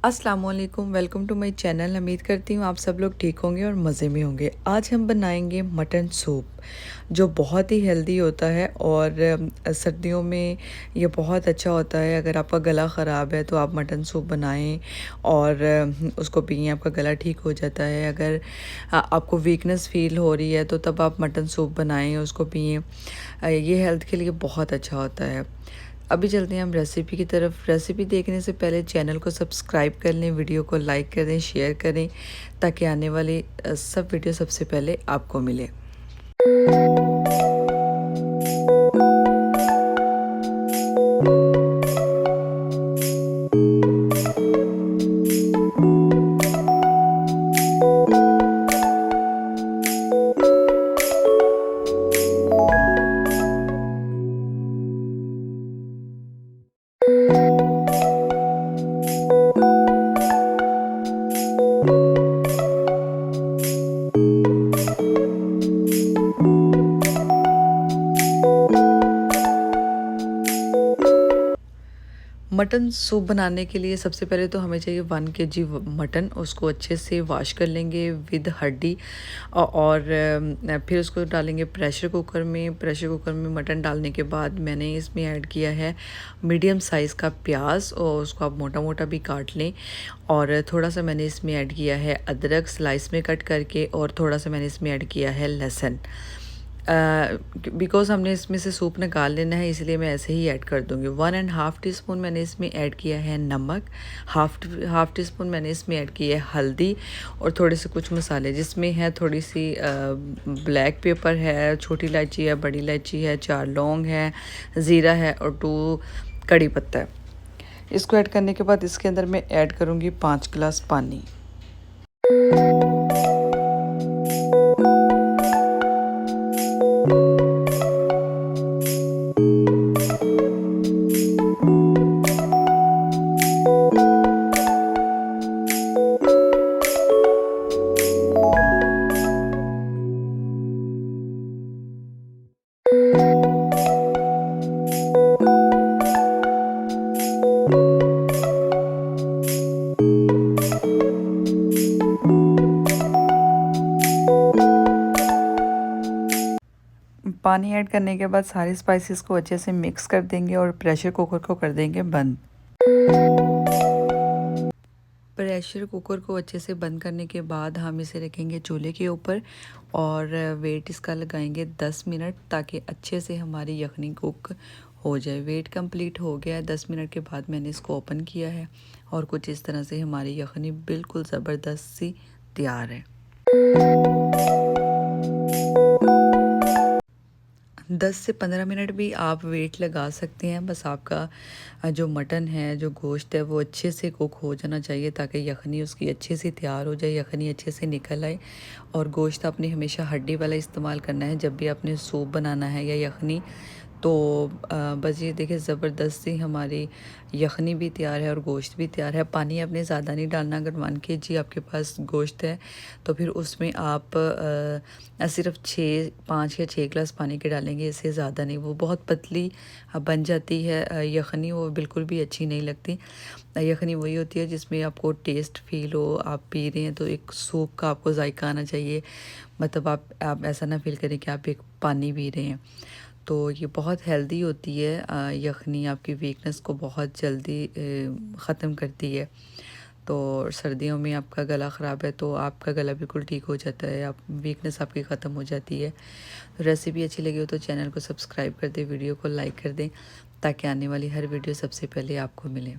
अस्सलाम वालेकुम, welcome to my channel. उम्मीद करती हूँ आप सब लोग ठीक होंगे और मज़े में होंगे। आज हम बनाएंगे मटन सूप, जो बहुत ही हेल्दी होता है और सर्दियों में ये बहुत अच्छा होता है। अगर आपका गला ख़राब है तो आप मटन सूप बनाएं और उसको पिएं, आपका गला ठीक हो जाता है। अगर आपको वीकनेस फ़ील हो रही है तो तब आप मटन सूप बनाएं, उसको पिएं। ये हेल्थ के लिए बहुत अच्छा होता है। अभी चलते हैं हम रेसिपी की तरफ। रेसिपी देखने से पहले चैनल को सब्सक्राइब कर लें, वीडियो को लाइक कर दें, शेयर करें, ताकि आने वाली सब वीडियो सबसे पहले आपको मिले। मटन सूप बनाने के लिए सबसे पहले तो हमें चाहिए 1 kg मटन। उसको अच्छे से वॉश कर लेंगे विद हड्डी और फिर उसको डालेंगे प्रेशर कुकर में। प्रेशर कुकर में मटन डालने के बाद मैंने इसमें ऐड किया है मीडियम साइज़ का प्याज, और उसको आप मोटा मोटा भी काट लें। और थोड़ा सा मैंने इसमें ऐड किया है अदरक स्लाइस में कट करके, और थोड़ा सा मैंने इसमें ऐड किया है लहसुन। बिकॉज़ हमने इसमें से सूप निकाल लेना है, इसलिए मैं ऐसे ही ऐड कर दूँगी। 1.5 टीस्पून मैंने इसमें ऐड किया है नमक, हाफ़ टी स्पून मैंने इसमें ऐड की है हल्दी, और थोड़े से कुछ मसाले जिसमें है थोड़ी सी ब्लैक पेपर है, छोटी इलायची है, बड़ी इलायची है, 4 लौंग है, ज़ीरा है और 2 कड़ी पत्ता है। इसको ऐड करने के बाद इसके अंदर मैं ऐड करूँगी 5 गिलास पानी। पानी ऐड करने के बाद सारे स्पाइसेस को अच्छे से मिक्स कर देंगे और प्रेशर कुकर को कर देंगे बंद। प्रेशर कुकर को अच्छे से बंद करने के बाद हम इसे रखेंगे चूल्हे के ऊपर और वेट इसका लगाएंगे 10 मिनट, ताकि अच्छे से हमारी यखनी कुक हो जाए। वेट कंप्लीट हो गया है। 10 मिनट के बाद मैंने इसको ओपन किया है और कुछ इस तरह से हमारी यखनी बिल्कुल ज़बरदस्त सी तैयार है। 10 से 15 मिनट भी आप वेट लगा सकते हैं। बस आपका जो मटन है, जो गोश्त है, वो अच्छे से कुक हो जाना चाहिए, ताकि यखनी उसकी अच्छे से तैयार हो जाए, यखनी अच्छे से निकल आए। और गोश्त आपने हमेशा हड्डी वाला इस्तेमाल करना है जब भी आपने सूप बनाना है या यखनी। तो बस ये देखिए ज़बरदस्ती हमारी यखनी भी तैयार है और गोश्त भी तैयार है। पानी आपने ज़्यादा नहीं डालना। अगर 1 kg आपके पास गोश्त है तो फिर उसमें आप सिर्फ 5 या 6 गिलास पानी के डालेंगे, इससे ज़्यादा नहीं। वो बहुत पतली बन जाती है यखनी, वो बिल्कुल भी अच्छी नहीं लगती। यखनी वही होती है जिसमें आपको टेस्ट फील हो, आप पी रहे हैं तो एक सूप का आपको जायका आना चाहिए। मतलब आप ऐसा ना फील करें कि आप एक पानी पी रहे हैं। तो ये बहुत हेल्दी होती है यखनी, आपकी वीकनेस को बहुत जल्दी ख़त्म करती है। तो सर्दियों में आपका गला ख़राब है तो आपका गला बिल्कुल ठीक हो जाता है, आप वीकनेस आपकी ख़त्म हो जाती है। तो रेसिपी अच्छी लगी हो तो चैनल को सब्सक्राइब कर दें, वीडियो को लाइक कर दें, ताकि आने वाली हर वीडियो सबसे पहले आपको मिले।